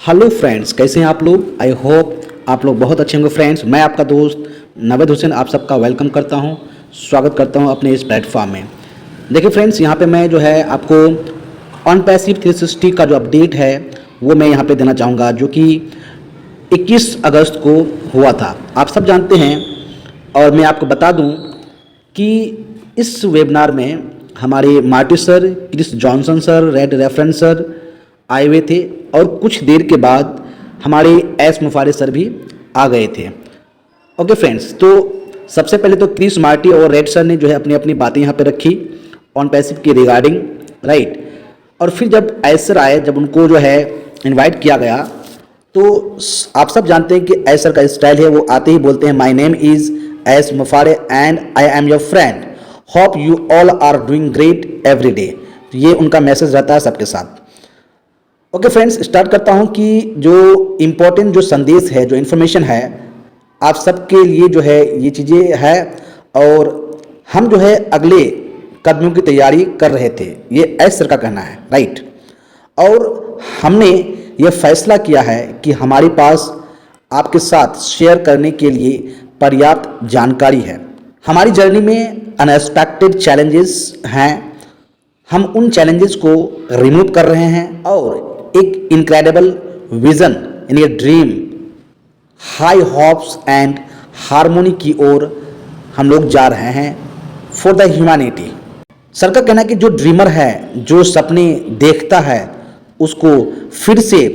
Hello friends, कैसे हैं आप लोग। आई होप आप लोग बहुत अच्छे होंगे। फ्रेंड्स, मैं आपका दोस्त नवेद हुसैन आप सबका वेलकम करता हूं, स्वागत करता हूं अपने इस प्लेटफॉर्म में। देखिए फ्रेंड्स, यहां पे मैं जो है आपको ऑन पैसिव 360 का जो अपडेट है वो मैं यहां पे देना चाहूँगा, जो कि 21 अगस्त को हुआ था। आप सब जानते हैं और मैं आपको बता दूं कि इस वेबिनार में हमारे Marty sir, Chris Johnson sir, रेड रेफरेंस सर आए हुए थे और कुछ देर के बाद हमारे एस मुफारे सर भी आ गए थे। ओके फ्रेंड्स, तो सबसे पहले तो क्रिस, मार्टी और रेड सर ने जो है अपनी अपनी बातें यहाँ पे रखी ऑन पैसिव की रिगार्डिंग, राइट। और फिर जब एस सर आए, जब उनको जो है इनवाइट किया गया, तो आप सब जानते हैं कि एस सर का स्टाइल है, वो आते ही बोलते हैं माय नेम इज़ एस मुफारे and I am your friend, hope you all are doing great every day. ये उनका मैसेज रहता है सबके साथ। ओके फ्रेंड्स, स्टार्ट करता हूं कि जो इम्पोर्टेंट जो संदेश है, जो इन्फॉर्मेशन है, आप सबके लिए जो है ये चीज़ें है और हम जो है अगले कदमों की तैयारी कर रहे थे, ये एस सर का कहना है, राइट। और हमने ये फैसला किया है कि हमारे पास आपके साथ शेयर करने के लिए पर्याप्त जानकारी है। हमारी जर्नी में अनएक्सपेक्टेड चैलेंजेस हैं, हम उन चैलेंजेस को रिमूव कर रहे हैं और एक इनक्रेडिबल विजन यानी dream, high hopes and harmony की ओर हम लोग जा रहे हैं फॉर द ह्यूमैनिटी। सर का कहना है कि जो ड्रीमर है, जो सपने देखता है, उसको फिर से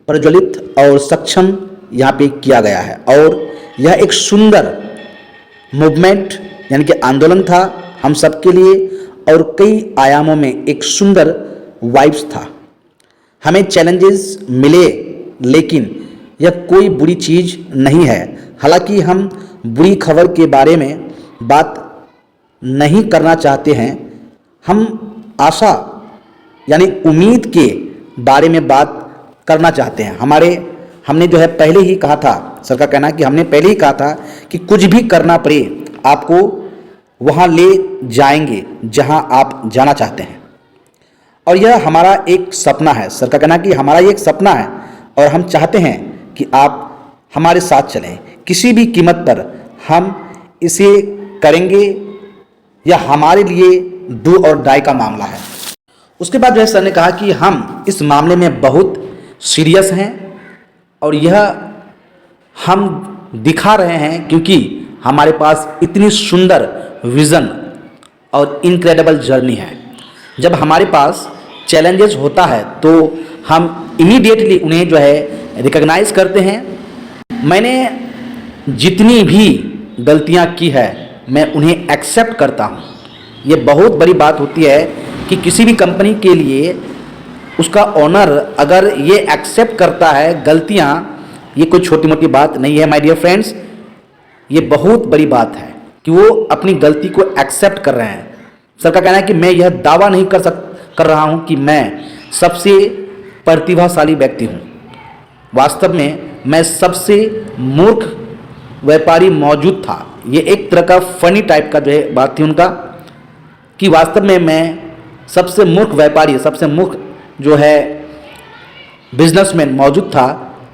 प्रज्वलित और सक्षम यहाँ पे किया गया है। और यह एक सुंदर मूवमेंट यानी कि आंदोलन था हम सबके लिए और कई आयामों में एक सुंदर वाइब्स था। हमें चैलेंजेस मिले, लेकिन यह कोई बुरी चीज़ नहीं है। हालांकि हम बुरी खबर के बारे में बात नहीं करना चाहते हैं, हम आशा यानी उम्मीद के बारे में बात करना चाहते हैं। हमने जो है पहले ही कहा था, सर का कहना है कि हमने पहले ही कहा था कि कुछ भी करना पड़े आपको वहाँ ले जाएंगे जहाँ आप जाना चाहते हैं। और यह हमारा एक सपना है। सर का कहना कि हमारा ये एक सपना है और हम चाहते हैं कि आप हमारे साथ चलें, किसी भी कीमत पर हम इसे करेंगे। यह हमारे लिए डू और डाई का मामला है। उसके बाद जो है सर ने कहा कि हम इस मामले में बहुत सीरियस हैं और यह हम दिखा रहे हैं क्योंकि हमारे पास इतनी सुंदर विज़न और इनक्रेडिबल जर्नी है। जब हमारे पास चैलेंजेस होता है तो हम इमीडिएटली उन्हें जो है रिकॉग्नाइज करते हैं। मैंने जितनी भी गलतियां की है मैं उन्हें एक्सेप्ट करता हूं। ये बहुत बड़ी बात होती है कि किसी भी कंपनी के लिए उसका ओनर अगर ये एक्सेप्ट करता है गलतियां, ये कोई छोटी मोटी बात नहीं है माय डियर फ्रेंड्स। ये बहुत बड़ी बात है कि वो अपनी गलती को एक्सेप्ट कर रहे हैं। सर का कहना है कि मैं यह दावा नहीं कर रहा हूं कि मैं सबसे प्रतिभाशाली व्यक्ति हूं। वास्तव में मैं सबसे मूर्ख व्यापारी मौजूद था। ये एक तरह का फनी टाइप का जो है बात थी उनका कि वास्तव में मैं सबसे मूर्ख व्यापारी, सबसे मूर्ख जो है बिजनेसमैन मौजूद था।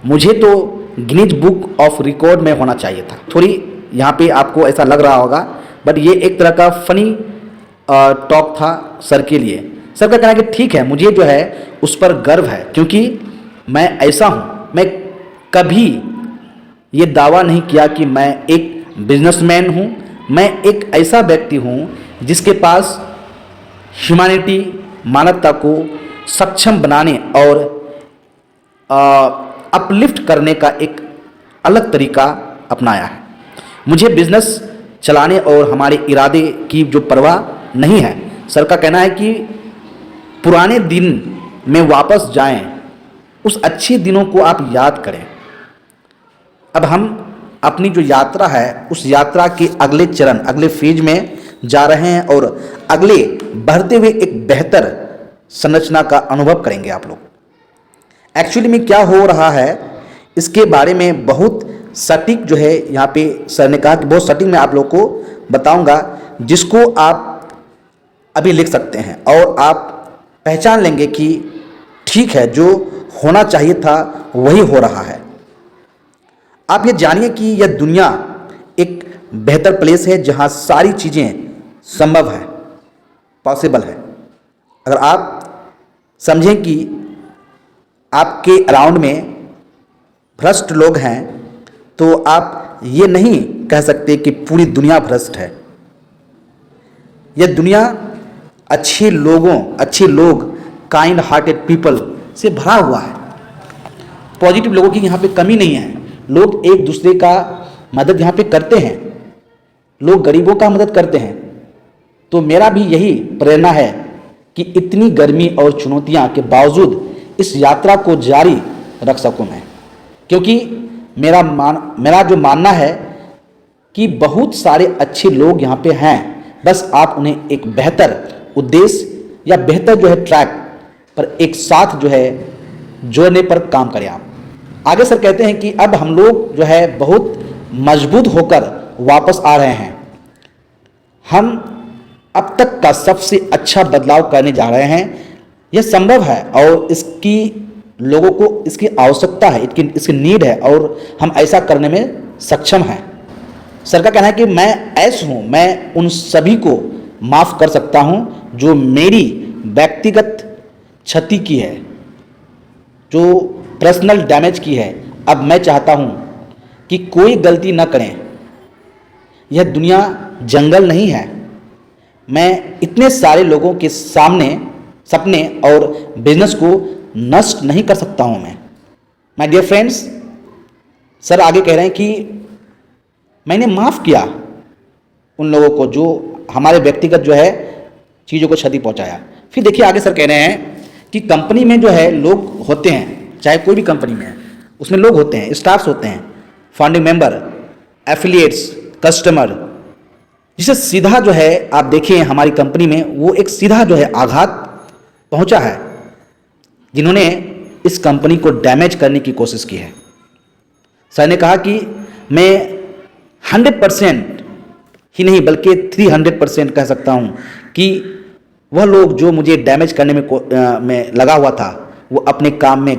मुझे तो गिनीज बुक ऑफ रिकॉर्ड में होना चाहिए था। थोड़ी यहाँ पे आपको ऐसा लग रहा होगा, बट ये एक तरह का फनी टॉक था सर के लिए। सर का कहना है कि ठीक है, मुझे जो है उस पर गर्व है क्योंकि मैं ऐसा हूँ। मैं कभी ये दावा नहीं किया कि मैं एक बिजनेसमैन हूँ। मैं एक ऐसा व्यक्ति हूँ जिसके पास ह्यूमैनिटी, मानवता को सक्षम बनाने और अपलिफ्ट करने का एक अलग तरीका अपनाया है। मुझे बिजनेस चलाने और हमारे इरादे की जो परवाह नहीं है। सर का कहना है कि पुराने दिन में वापस जाएं, उस अच्छे दिनों को आप याद करें। अब हम अपनी जो यात्रा है उस यात्रा के अगले चरण, अगले फेज में जा रहे हैं और अगले बढ़ते हुए एक बेहतर संरचना का अनुभव करेंगे आप लोग। एक्चुअली में क्या हो रहा है इसके बारे में बहुत सटीक जो है यहाँ पे सर ने कहा कि बहुत सटीक मैं आप लोग को बताऊंगा, जिसको आप अभी लिख सकते हैं और आप पहचान लेंगे कि ठीक है, जो होना चाहिए था वही हो रहा है। आप ये जानिए कि यह दुनिया एक बेहतर प्लेस है जहां सारी चीज़ें संभव है, पॉसिबल है। अगर आप समझें कि आपके अराउंड में भ्रष्ट लोग हैं तो आप ये नहीं कह सकते कि पूरी दुनिया भ्रष्ट है। यह दुनिया अच्छे लोग काइंड हार्टेड पीपल से भरा हुआ है। पॉजिटिव लोगों की यहाँ पे कमी नहीं है। लोग एक दूसरे का मदद यहाँ पे करते हैं, लोग गरीबों का मदद करते हैं। तो मेरा भी यही प्रेरणा है कि इतनी गर्मी और चुनौतियाँ के बावजूद इस यात्रा को जारी रख सकूँ मैं, क्योंकि मेरा जो मानना है कि बहुत सारे अच्छे लोग यहाँ पे हैं, बस आप उन्हें एक बेहतर उद्देश्य या बेहतर जो है ट्रैक पर एक साथ जो है जोड़ने पर काम करें आप। आगे सर कहते हैं कि अब हम लोग जो है बहुत मजबूत होकर वापस आ रहे हैं। हम अब तक का सबसे अच्छा बदलाव करने जा रहे हैं। यह संभव है और इसकी लोगों को इसकी आवश्यकता है, इसकी नीड है और हम ऐसा करने में सक्षम हैं। सर का कहना है कि मैं ऐसा हूँ, मैं उन सभी को माफ़ कर सकता हूँ जो मेरी व्यक्तिगत क्षति की है, जो पर्सनल डैमेज की है। अब मैं चाहता हूँ कि कोई गलती न करें। यह दुनिया जंगल नहीं है। मैं इतने सारे लोगों के सामने सपने और बिजनेस को नष्ट नहीं कर सकता हूँ मैं। माय डियर फ्रेंड्स, सर आगे कह रहे हैं कि मैंने माफ़ किया उन लोगों को जो हमारे व्यक्तिगत जो है चीज़ों को क्षति पहुँचाया। फिर देखिए आगे सर कह रहे हैं कि कंपनी में जो है लोग होते हैं, चाहे कोई भी कंपनी में है, उसमें लोग होते हैं, स्टाफ्स होते हैं, फाउंडिंग मेंबर, एफिलिएट्स, कस्टमर, जिसे सीधा जो है आप देखिए हमारी कंपनी में वो एक सीधा जो है आघात पहुंचा है, जिन्होंने इस कंपनी को डैमेज करने की कोशिश की है। सर ने कहा कि मैं 100% ही नहीं बल्कि 300% कह सकता हूं कि वह लोग जो मुझे डैमेज करने में लगा हुआ था वो अपने काम में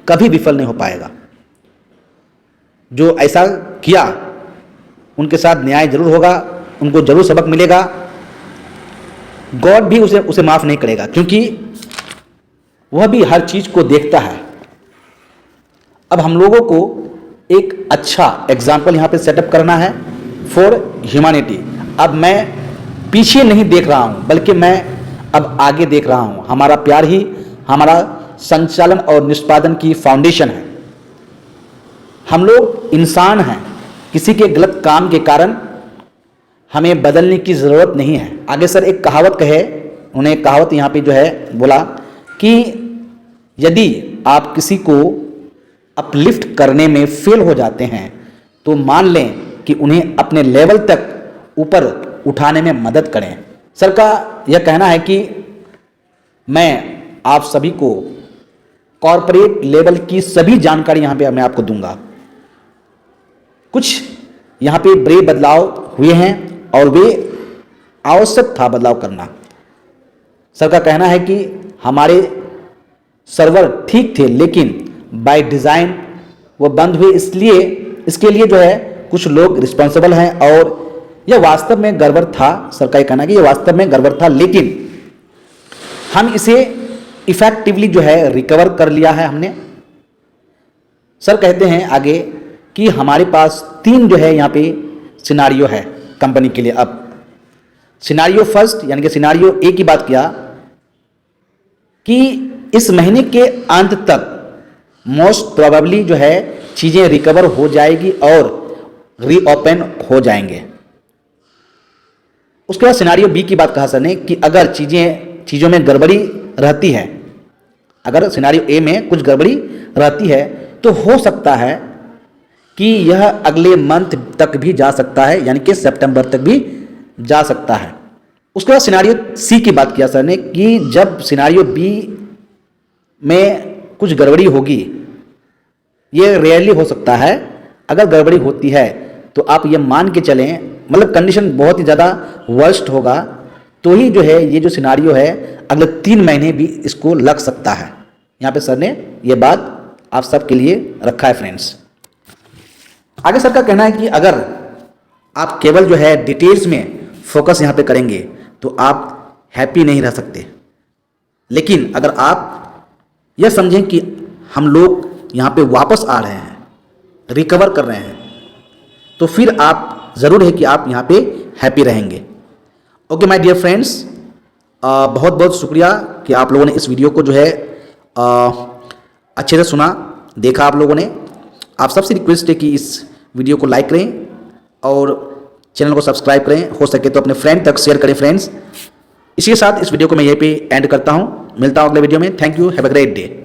कभी विफल नहीं हो पाएगा। जो ऐसा किया उनके साथ न्याय जरूर होगा, उनको जरूर सबक मिलेगा। गॉड भी उसे माफ़ नहीं करेगा, क्योंकि वह भी हर चीज़ को देखता है। अब हम लोगों को एक अच्छा एग्जाम्पल यहाँ पे सेटअप करना है फॉर ह्यूमैनिटी। अब मैं पीछे नहीं देख रहा हूँ बल्कि मैं अब आगे देख रहा हूँ। हमारा प्यार ही हमारा संचालन और निष्पादन की फाउंडेशन है। हम लोग इंसान हैं, किसी के गलत काम के कारण हमें बदलने की ज़रूरत नहीं है। आगे सर एक कहावत कहे, उन्हें एक कहावत यहाँ पे जो है बोला कि यदि आप किसी को अपलिफ्ट करने में फेल हो जाते हैं तो मान लें कि उन्हें अपने लेवल तक ऊपर उठाने में मदद करें। सर का यह कहना है कि मैं आप सभी को कॉरपोरेट लेवल की सभी जानकारी यहाँ पे मैं आपको दूंगा। कुछ यहाँ पे बड़े बदलाव हुए हैं और वे आवश्यक था बदलाव करना। सर का कहना है कि हमारे सर्वर ठीक थे लेकिन बाय डिज़ाइन वो बंद हुए, इसलिए इसके लिए जो है कुछ लोग रिस्पॉन्सिबल हैं और यह वास्तव में गड़बड़ था। सर का कहना है कि यह वास्तव में गड़बड़ था, लेकिन हम इसे इफेक्टिवली जो है रिकवर कर लिया है हमने। सर कहते हैं आगे कि हमारे पास 3 जो है यहाँ पे सिनारियो है कंपनी के लिए। अब सिनारियो फर्स्ट यानी कि सिनारियो ए की बात किया कि इस महीने के अंत तक मोस्ट प्रोबेबली जो है चीज़ें रिकवर हो जाएगी और रीओपन हो जाएंगे। उसके बाद सिनारियो बी की बात कहा सर ने कि अगर चीज़ों में गड़बड़ी रहती है, अगर सिनारियो ए में कुछ गड़बड़ी रहती है तो हो सकता है कि यह अगले मंथ तक भी जा सकता है, यानी कि सितंबर तक भी जा सकता है। उसके बाद सिनारियो सी की बात किया सर ने कि जब सिनारियो बी में कुछ गड़बड़ी होगी, ये रेयरली हो सकता है, अगर गड़बड़ी होती है तो आप ये मान के चलें, मतलब कंडीशन बहुत ही ज़्यादा वर्स्ट होगा तो ही जो है ये जो सिनारियो है अगले 3 महीने भी इसको लग सकता है। यहाँ पे सर ने ये बात आप सबके लिए रखा है फ्रेंड्स। आगे सर का कहना है कि अगर आप केवल जो है डिटेल्स में फोकस यहाँ पे करेंगे तो आप हैप्पी नहीं रह सकते, लेकिन अगर आप यह समझें कि हम लोग यहाँ पे वापस आ रहे हैं, रिकवर कर रहे हैं, तो फिर आप ज़रूर है कि आप यहाँ पे हैप्पी रहेंगे। ओके माय डियर फ्रेंड्स, बहुत बहुत शुक्रिया कि आप लोगों ने इस वीडियो को जो है अच्छे से सुना, देखा आप लोगों ने। आप सबसे रिक्वेस्ट है कि इस वीडियो को लाइक करें और चैनल को सब्सक्राइब करें, हो सके तो अपने फ्रेंड तक शेयर करें फ्रेंड्स। इसी के साथ इस वीडियो को मैं यहीं पे एंड करता हूँ। मिलता हूँ अगले वीडियो में। Thank you, have a great day.